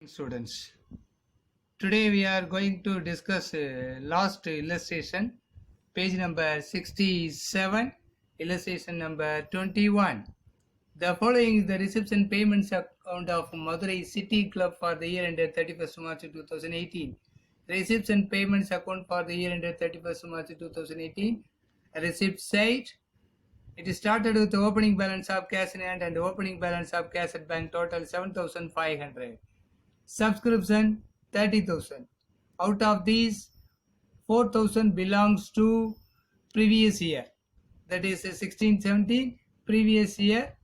Students, today we are going to discuss last illustration, page number 67, illustration number 21. The following is the receipts and payments account of Madurai City Club for the year ended 31st March 2018. Receipts and payments account for the year ended 31st March 2018. A receipt side. It started with the opening balance of cash in hand and opening balance of cash at bank total 7,500. Subscription 30,000. Out of these, 4,000 belongs to previous year, that is 16-17 previous year.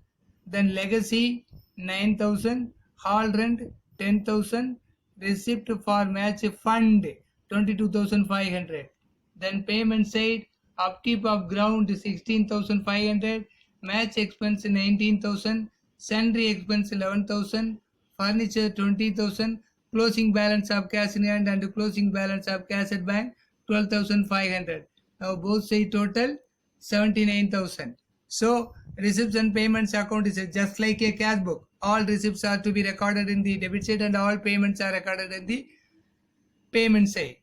Then legacy 9,000, hall rent 10,000, receipt for match fund 22,500. Then payment side, upkeep of ground 16,500, match expense 19,000, sundry expense 11,000, furniture 20,000, closing balance of cash in hand and closing balance of cash at bank 12,500. Now both say total 79,000. So receipts and payments account is just like a cash book. All receipts are to be recorded in the debit side and all payments are recorded in the payment side.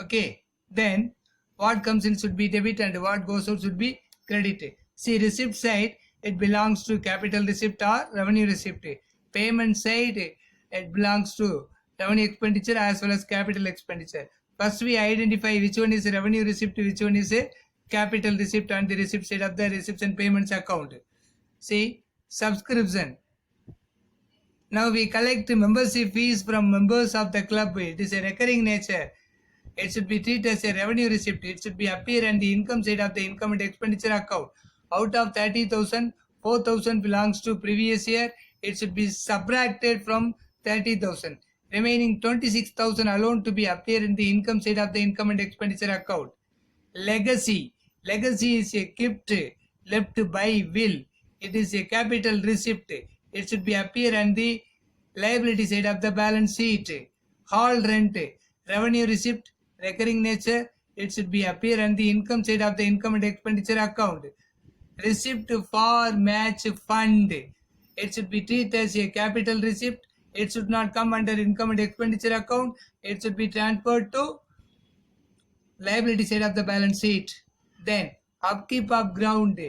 Okay, then what comes in should be debit and what goes out should be credit. See, receipt side, it belongs to capital receipt or revenue receipt. Payment side, it belongs to revenue expenditure as well as capital expenditure. First we identify which one is revenue receipt, which one is a capital receipt on the receipt side of the receipts and payments account. See, subscription. Now we collect membership fees from members of the club. It is a recurring nature. It should be treated as a revenue receipt. It should be appear on the income side of the income and expenditure account. Out of 30,000, 4,000 belongs to previous year. It should be subtracted from 30,000. Remaining 26,000 alone to be appear in the income side of the income and expenditure account. Legacy. Legacy is a gift left by will. It is a capital receipt. It should be appear on the liability side of the balance sheet. Hall rent. Revenue receipt, recurring nature. It should be appear on the income side of the income and expenditure account. Receipt for match fund. It should be treated as a capital receipt. It should not come under income and expenditure account. It should be transferred to liability side of the balance sheet. Then upkeep of ground,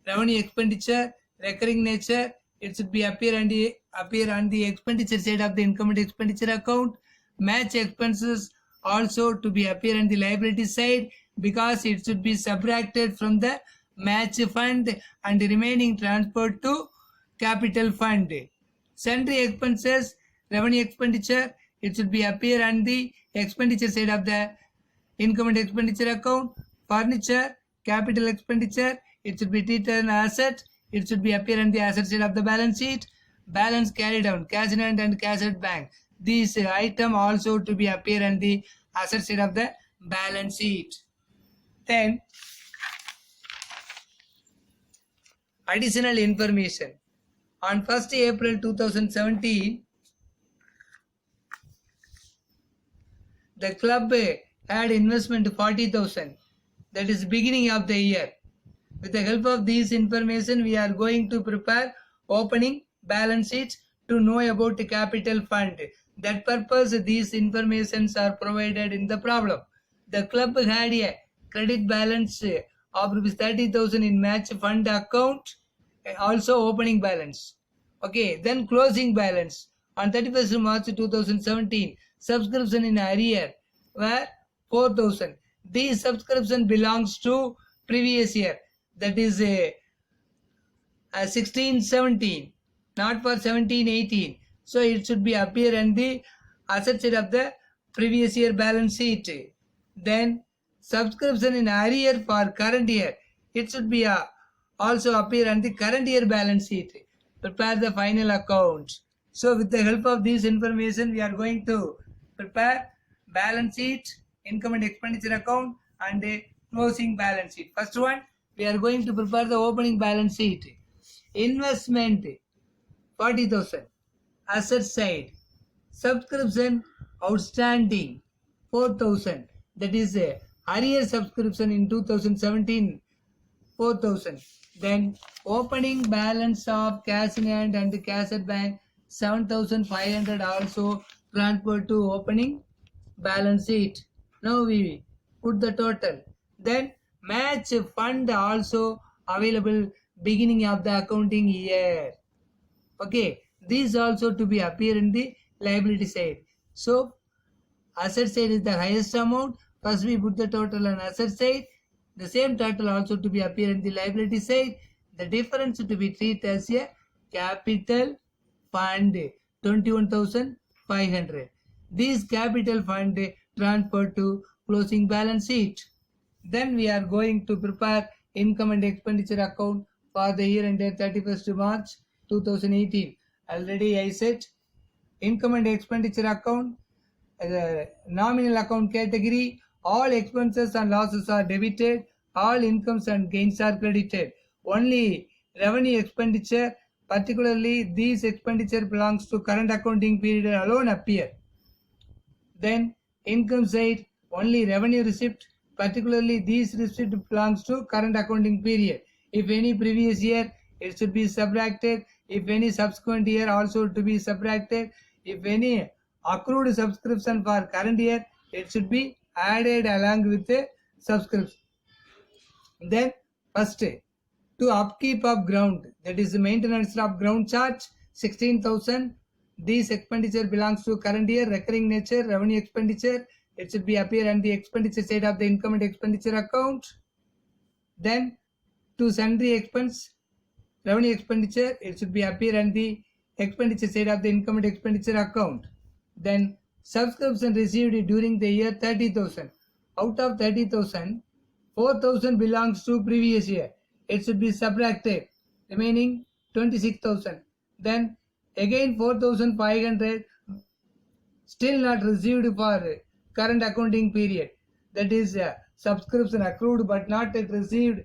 revenue expenditure, recurring nature. It should be appear on the expenditure side of the income and expenditure account. Match expenses also to be appear on the liability side because it should be subtracted from the match fund and the remaining transferred to capital fund. Sundry expenses, revenue expenditure, it should be appear on the expenditure side of the income and expenditure account. Furniture, capital expenditure, it should be treated as an asset. It should be appear on the asset side of the balance sheet. Balance carried down, cash in hand and cash at bank. These item also to be appear on the asset side of the balance sheet. Then additional information. On 1st April 2017, the club had investment 40,000. That is beginning of the year. With the help of this information, we are going to prepare opening balance sheets to know about the capital fund. That purpose, these informations are provided in the problem. The club had a credit balance of rupees 30,000 in match fund account, also opening balance. Okay, then closing balance. On 31st March 2017, subscription in arrear were 4,000. This subscription belongs to previous year, that is 16-17, not for 17-18. So it should be appear on the asset side of the previous year balance sheet. Then subscription in arrear for current year, it should be also appear on the current year balance sheet. Prepare the final account. So with the help of this information, we are going to prepare balance sheet, income and expenditure account and a closing balance sheet. First one, we are going to prepare the opening balance sheet. Investment 40,000. Asset side, subscription outstanding 4,000. That is a arrear subscription in 2017 4,000. Then opening balance of cash in hand and cash at bank 7,500 also transferred to opening balance sheet. Now we put the total. Then match fund also available beginning of the accounting year. Okay, these also to be appear in the liability side. So asset side is the highest amount. First we put the total on asset side. The same total also to be appear in the liability side. The difference to be treated as a capital fund 21,500. This capital fund transferred to closing balance sheet. Then we are going to prepare income and expenditure account for the year ended 31st March 2018. Already I said income and expenditure account, nominal account category, all expenses and losses are debited, all incomes and gains are credited. Only revenue expenditure, particularly these expenditure belongs to current accounting period alone appear. Then income side, only revenue receipt, particularly these receipt belongs to current accounting period. If any previous year, it should be subtracted. If any subsequent year, also to be subtracted. If any accrued subscription for current year, it should be added along with the subscription. Then first, to upkeep of ground, that is the maintenance of ground charge, 16,000. This expenditure belongs to current year, recurring nature, revenue expenditure. It should be appear on the expenditure side of the income and expenditure account. Then to sundry expense, revenue expenditure, it should be appear on the expenditure side of the income and expenditure account. Then subscription received during the year 30,000. Out of 30,000, 4,000 belongs to previous year. It should be subtracted, remaining 26,000. Then again 4,500 still not received for current accounting period. That is subscription accrued but not yet received.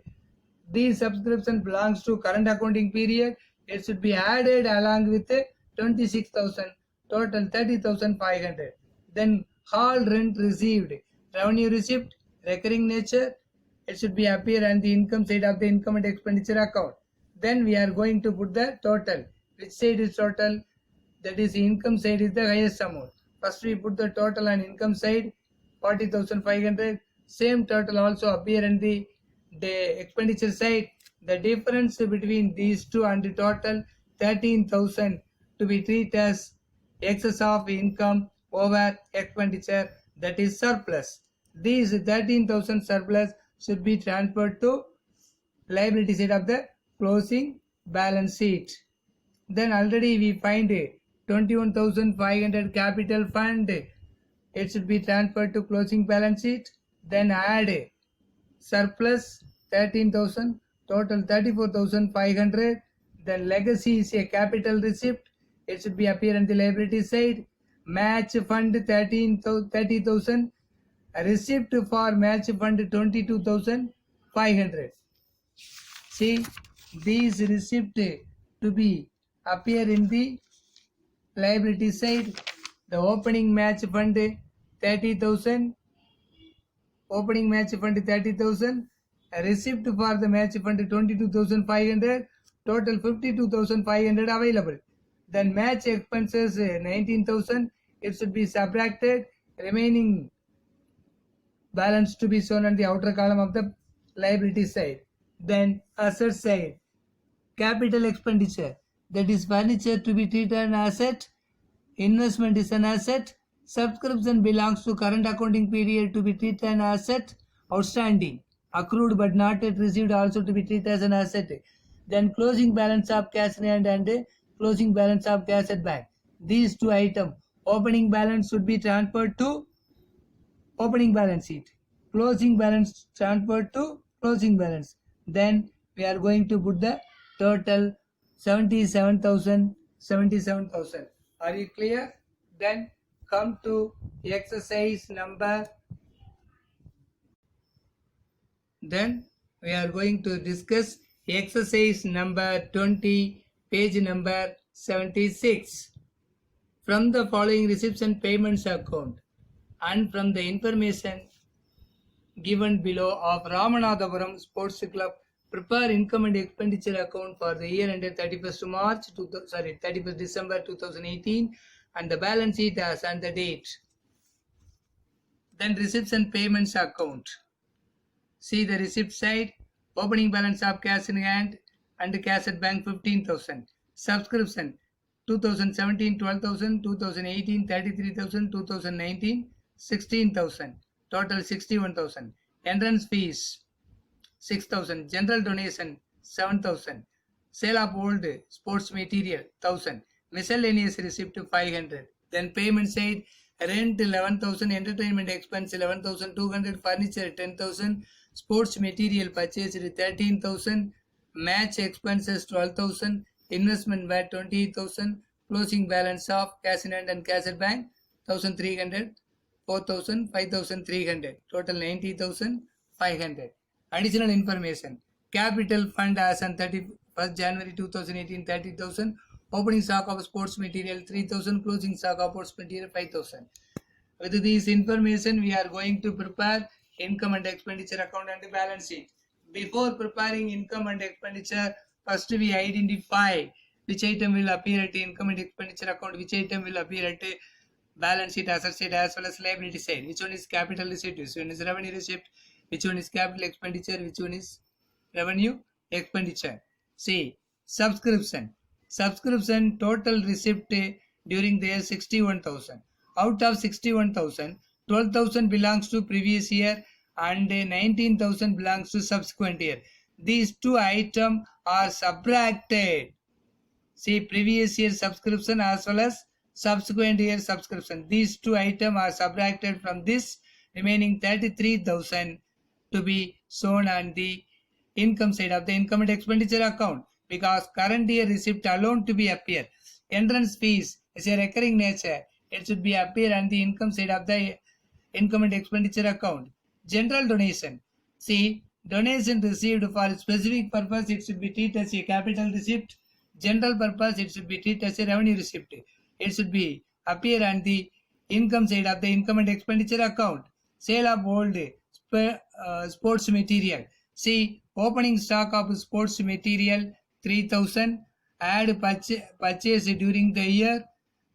This subscription belongs to current accounting period. It should be added along with 26,000, total 30,500. Then hall rent received, revenue receipt, recurring nature, it should be appear on the income side of the income and expenditure account. Then we are going to put the total. Which side is total? That is income side is the highest amount. First we put the total on income side, 40,500. Same total also appear on the expenditure side. The difference between these two and the total 13,000 to be treated as excess of income over expenditure, that is surplus. These 13,000 surplus should be transferred to liability side of the closing balance sheet. Then already we find 21,500 capital fund. It should be transferred to closing balance sheet. Then add surplus 13,000, total 34,500. Then legacy is a capital receipt. It should be appear on the liability side. Match fund 30,000. Receipt for match fund 22,500. See, these receipt to be appear in the liability side. The opening match fund 30,000. Opening match fund 30,000. Receipt for the match fund 22,500. Total 52,500 available. Then match expenses 19,000. It should be subtracted. Remaining balance to be shown on the outer column of the liability side. Then asset side, capital expenditure, that is furniture to be treated as an asset, investment is an asset, subscription belongs to current accounting period to be treated as an asset, outstanding, accrued but not yet received also to be treated as an asset. Then closing balance of cash in hand and closing balance of cash at bank. These two items, opening balance should be transferred to opening balance sheet, closing balance transferred to closing balance. Then we are going to put the total 77,000. Are you clear? Then come to exercise number. Then we are going to discuss exercise number 20, page number 76. From the following receipts and payments account and from the information given below of Ramanathapuram Sports Club prepare income and expenditure account for the year ended 31st December 2018 and the balance sheet as on the date. Then receipts and payments account. See the receipt side, opening balance of cash in hand and cash at bank 15,000. Subscription 2017 12,000, 2018 33,000, 2019 16,000. Total 61,000. Entrance fees 6,000. General donation 7,000. Sale of old sports material 1,000. Miscellaneous receipt 500. Then payment side, rent 11,000, entertainment expense 11,200, furniture 10,000, sports material purchased 13,000, match expenses 12,000, investment VAT 28,000, closing balance of cash in hand and cash at bank 1,300, 4,000, 5,300, total 90,500. Additional information: capital fund as on 31st January 2018 30,000, opening stock of sports material 3,000, closing stock of sports material 5,000. With this information, we are going to prepare income and expenditure account and balance sheet. Before preparing income and expenditure, first we identify which item will appear at income and expenditure account, which item will appear at balance sheet, asset side as well as liability side. Which one is capital receipt, which one is revenue receipt, which one is capital expenditure, which one is revenue expenditure. See, subscription. Subscription total receipt during the year 61,000. Out of 61,000, 12,000 belongs to previous year and 19,000 belongs to subsequent year. These two items are subtracted. See, previous year subscription as well as subsequent year subscription. These two items are subtracted from this remaining 33,000 to be shown on the income side of the income and expenditure account, because current year receipt alone to be appear. Entrance fees is a recurring nature. It should be appear on the income side of the income and expenditure account. General donation. See, donation received for a specific purpose, it should be treated as a capital receipt. General purpose, it should be treated as a revenue receipt. It should be appear on the income side of the income and expenditure account. Sale of old sports material. See, opening stock of sports material 3,000, add purchase during the year,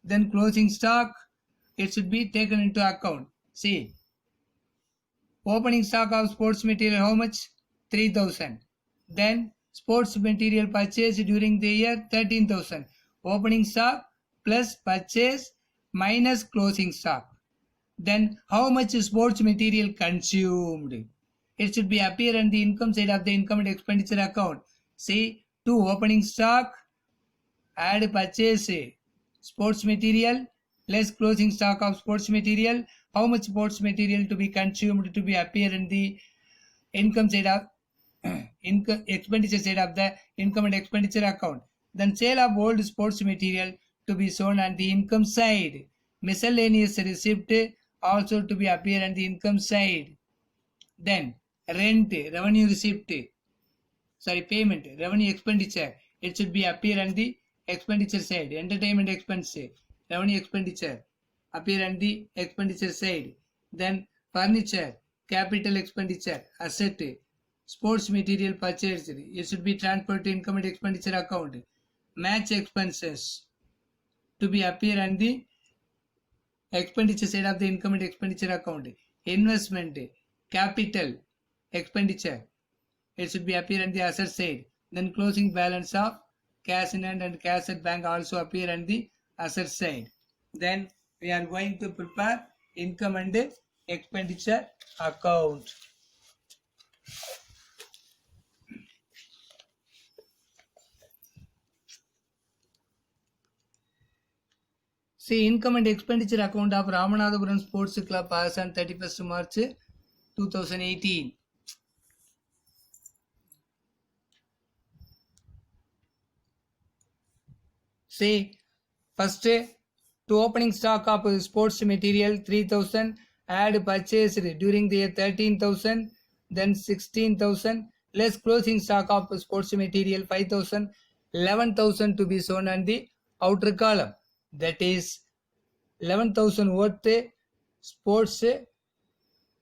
then closing stock, it should be taken into account. See, opening stock of sports material how much? 3,000. Then sports material purchased during the year 13,000. Opening stock plus purchase minus closing stock. Then how much sports material consumed? It should be appear on the income side of the income and expenditure account. See, to opening stock, add purchase sports material less closing stock of sports material. How much sports material to be consumed to be appear in the income side of expenditure side of the income and expenditure account. Then sale of old sports material to be shown on the income side. Miscellaneous receipt also to be appear on the income side. Then rent, revenue receipt, payment, revenue expenditure, it should be appear on the expenditure side. Entertainment expense, revenue expenditure, appear on the expenditure side. Then furniture, capital expenditure, asset, sports material purchased, it should be transferred to income and expenditure account. Match expenses to be appear on the expenditure side of the income and expenditure account. Investment, capital expenditure, it should be appear on the asset side. Then closing balance of cash in hand and cash at bank also appear on the asset side. Then we are going to prepare income and expenditure account. See, income and expenditure account of Ramanathapuram Sports Club as on 31st March 2018. See, first to opening stock of sports material 3,000, add purchased during the year 13,000, then 16,000, less closing stock of sports material 5,000, 11,000 to be shown on the outer column. That is 11,000 worth sports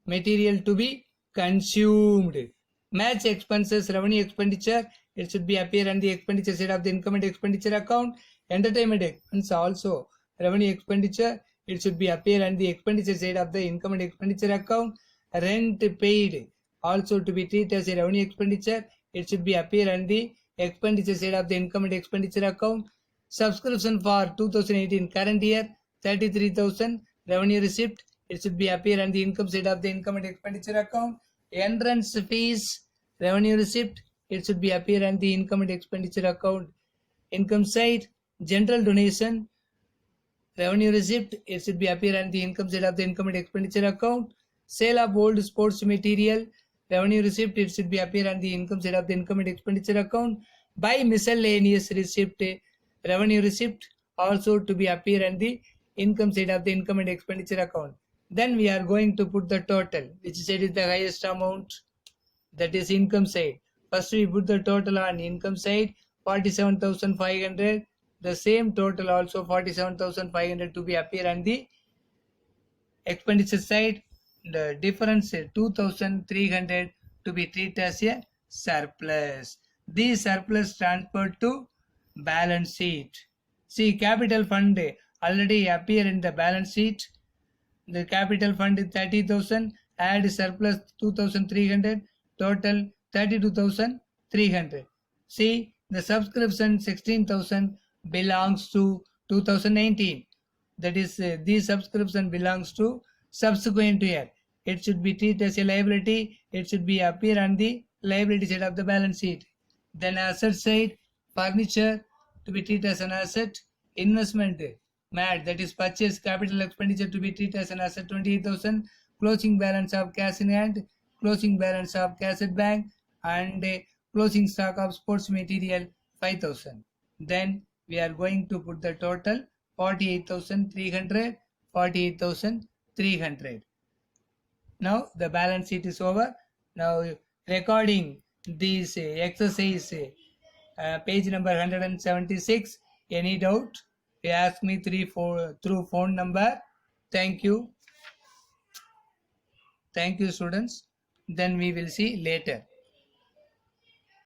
material to be consumed. Match expenses, revenue expenditure, it should be appear on the expenditure side of the income and expenditure account. Entertainment expense also revenue expenditure, it should be appear on the expenditure side of the income and expenditure account. Rent paid also to be treated as a revenue expenditure, it should be appear on the expenditure side of the income and expenditure account. Subscription for 2018 current year 33,000 revenue receipt, it should be appear on the income side of the income and expenditure account. Entrance fees revenue receipt, it should be appear on the income and expenditure account. Income side, general donation revenue receipt, it should be appear on the income side of the income and expenditure account. Sale of old sports material revenue receipt, it should be appear on the income side of the income and expenditure account. Buy miscellaneous receipt revenue receipt also to be appear on the income side of the income and expenditure account. Then we are going to put the total, which side is the highest amount, that is income side. First we put the total on income side 47,500. The same total also 47,500 to be appear on the expenditure side. The difference 2,300 to be treated as a surplus. This surplus transferred to balance sheet. See, capital fund already appear in the balance sheet. The capital fund is 30,000, add surplus 2,300, total 32,300. See, the subscription 16,000 belongs to 2019. That is, this subscription belongs to subsequent year. It should be treated as a liability. It should be appear on the liability side of the balance sheet. Then asset side, furniture to be treated as an asset. Investment, MAT, that is purchase capital expenditure to be treated as an asset 28,000. Closing balance of cash in hand, closing balance of cash at bank, and closing stock of sports material 5,000. Then we are going to put the total 48,300, 48,300. Now the balance sheet is over. Now recording this exercise, page number 176. Any doubt? You ask me through phone number. Thank you. Thank you, students. Then we will see later.